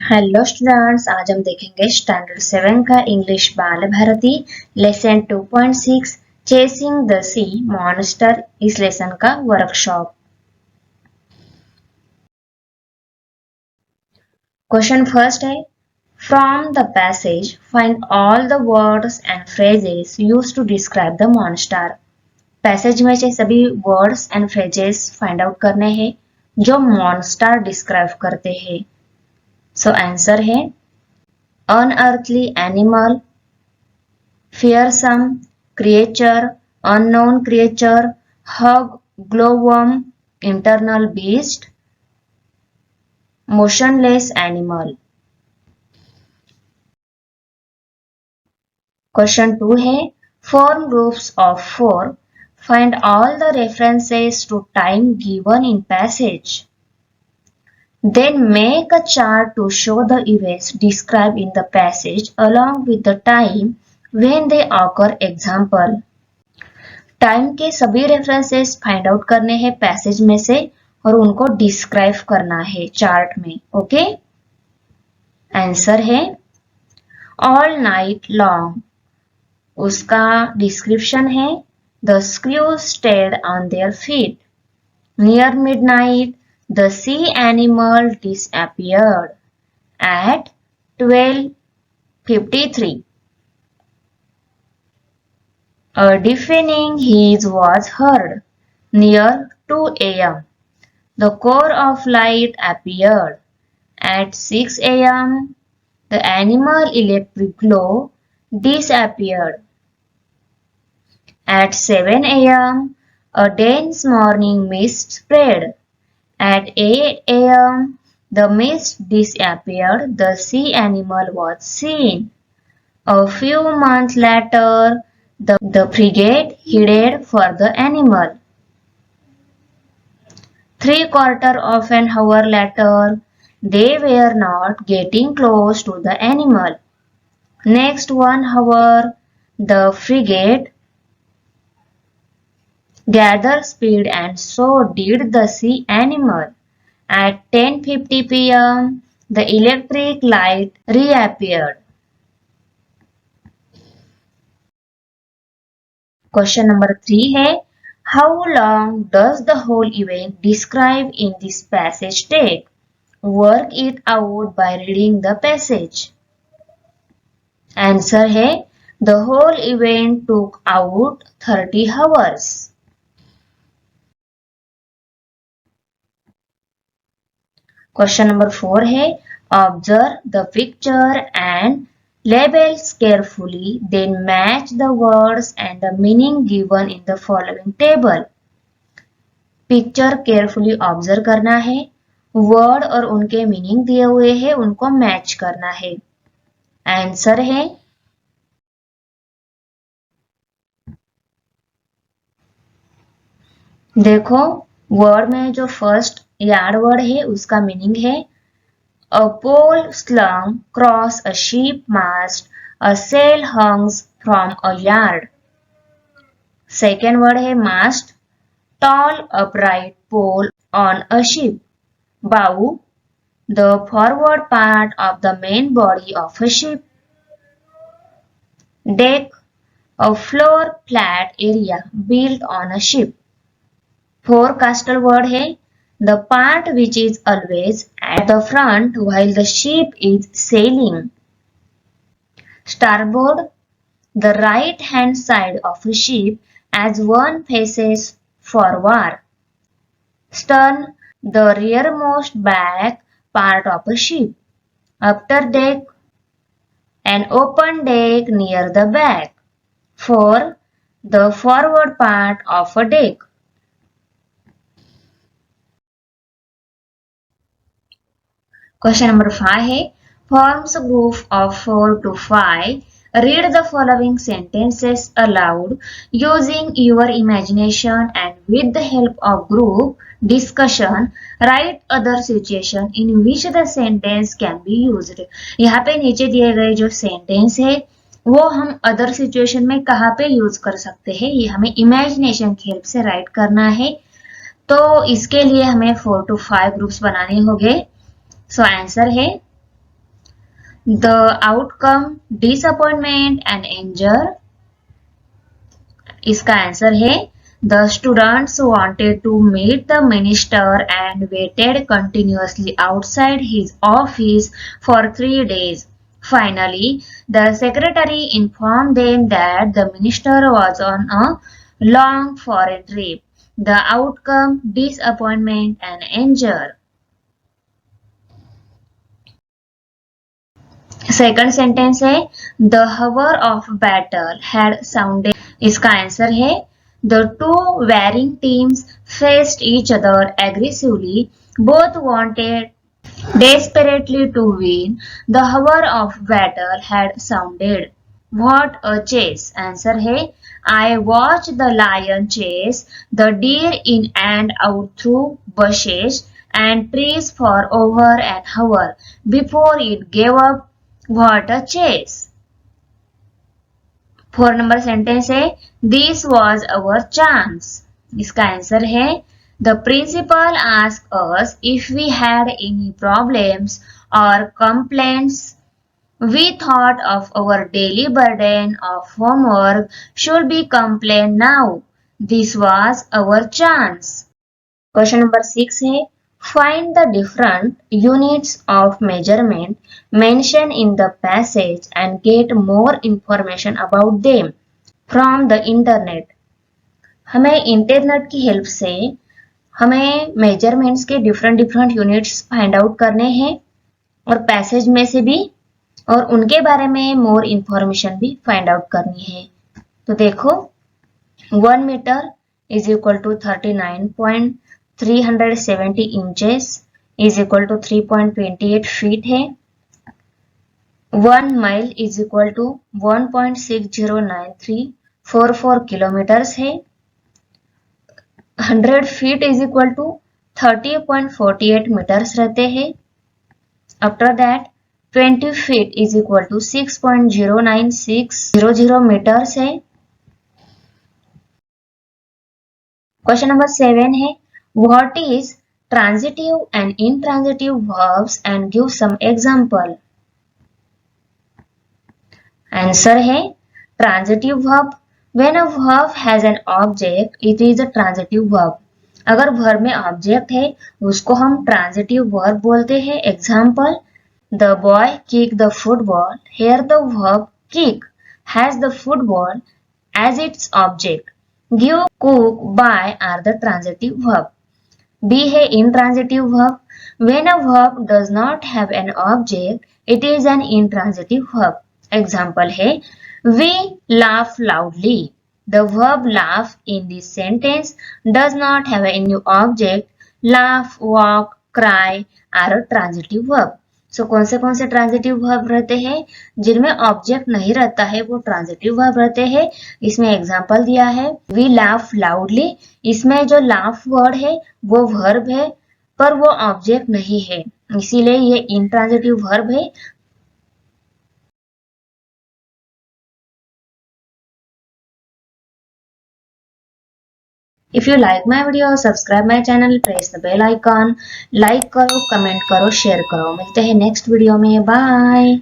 Hello students, आज हम देखेंगे स्टैंडर्ड 7 का English Bal Bharati lesson 2.6 chasing the sea monster. इस लेसन का वर्कशॉप। क्वेश्चन फर्स्ट है, from the passage find all the words and phrases used to describe the monster. Passage में से सभी words and phrases find out करने हैं जो मॉन्स्टर डिस्क्राइब करते हैं। सो आंसर है unearthly animal, fearsome creature, unknown creature, hug, glowworm, internal beast, motionless animal। Question 2 है, form groups of 4, find all the references to time given in passage, then make a chart to show the events described in the passage along with the time when they occur। Example, time के सभी references find out करने हैं passage में से और उनको describe करना है चार्ट में। ओके, आंसर है ऑल नाइट लॉन्ग। उसका डिस्क्रिप्शन है the crews stayed on their feet, near midnight the sea animal disappeared, at 12:53 a deafening hiss was heard near 2 a.m. The core of light appeared. At 6 a.m., the animal electric glow disappeared. At 7 a.m., a dense morning mist spread. At 8 a.m., the mist disappeared. The sea animal was seen. A few months later, the frigate headed for the animal. 3/4 of an hour later, they were not getting close to the animal. Next 1 hour, the frigate gathered speed and so did the sea animal. At 10:50 p.m., the electric light reappeared. Question number 3 है, how long does the whole event described in this passage take? Work it out by reading the passage. Answer है the whole event took out 30 hours. Question number 4 है, observe the picture and labels carefully, then match the words and the meaning given in the following table. Picture carefully observe करना है, word और उनके meaning दिए हुए हैं उनको match करना है। आंसर है देखो, वर्ड में जो फर्स्ट यार्ड वर्ड है उसका मीनिंग है a pole slung cross a ship mast, a sail hangs from a yard. Second word है mast, tall upright pole on a ship. Bow, the forward part of the main body of a ship. Deck, a floor flat area built on a ship. Forecastle word है the part which is always at the front while the ship is sailing. Starboard, the right hand side of a ship as one faces forward. Stern, the rearmost back part of a ship. After deck, an open deck near the back. 4. The forward part of a deck. Question number 5 है, forms a group of 4 to 5. Read the following sentences aloud using your imagination and with the help of group discussion. Write other situation in which the sentence can be used. यहाँ पे नीचे दिए गए जो sentence है वो हम other situation में कहाँ पे यूज कर सकते हैं, ये हमें इमेजिनेशन की हेल्प से राइट करना है। तो इसके लिए हमें 4 to 5 ग्रुप्स बनाने होंगे। सो आंसर है The outcome disappointment and anger. इसका आंसर है The students wanted to meet the minister and waited continuously outside his office for 3 days. Finally, the secretary informed them that the minister was on a long foreign trip. The outcome disappointment and anger. Second sentence है the hour of battle had sounded. इसका answer है the two warring teams faced each other aggressively. Both wanted desperately to win. The hour of battle had sounded. What a chase! Answer है I watched the lion chase the deer in and out through bushes and trees for over an hour before it gave up. What a chase! 4 number sentence है This was our chance. इसका answer है The principal asked us if we had any problems or complaints. We thought of our daily burden of homework should be complained now. This was our chance. Question number 6 है Find the different units of measurement mentioned in the passage and get more information about them from the internet. हमें internet की help से हमें measurements के different units find out करने हैं और passage में से भी और उनके बारे में मोर इंफॉर्मेशन भी फाइंड आउट करनी है. तो देखो 1 metre is equal to 39.370 inches is equal to 3.28 feet है. 1 mile is equal to 1.609344 kilometres है. 100 feet is equal to 30.48 metres रहते हैं. After that 20 feet is equal to 6.09600 metres है. क्वेश्चन नंबर 7 है what is transitive and intransitive verbs and give some example. Answer है transitive verb When a verb has an object, it is a transitive verb. अगर verb में object है उसको हम transitive verb बोलते हैं. Example: The boy kicked the football. Here the verb kick has the football as its object. Give, cook, buy are the transitive verb. B है intransitive verb. When a verb does not have an object, it is an intransitive verb. Example है We laugh loudly. The verb laugh in this sentence does not have any object. Laugh, walk, cry are a transitive verb. So कौन से transitive verb रहते हैं जिनमें object नहीं रहता है वो ट्रांजिटिव वर्ब रहते हैं. इसमें एग्जांपल दिया है We laugh loudly. इसमें जो laugh वर्ड है वो वर्ब है पर वो ऑब्जेक्ट नहीं है इसीलिए ये इंट्रांजिटिव वर्ब है. If you like my video, subscribe my channel, press the bell icon, like करो, कमेंट करो, शेयर करो. मिलते हैं नेक्स्ट वीडियो में. बाय.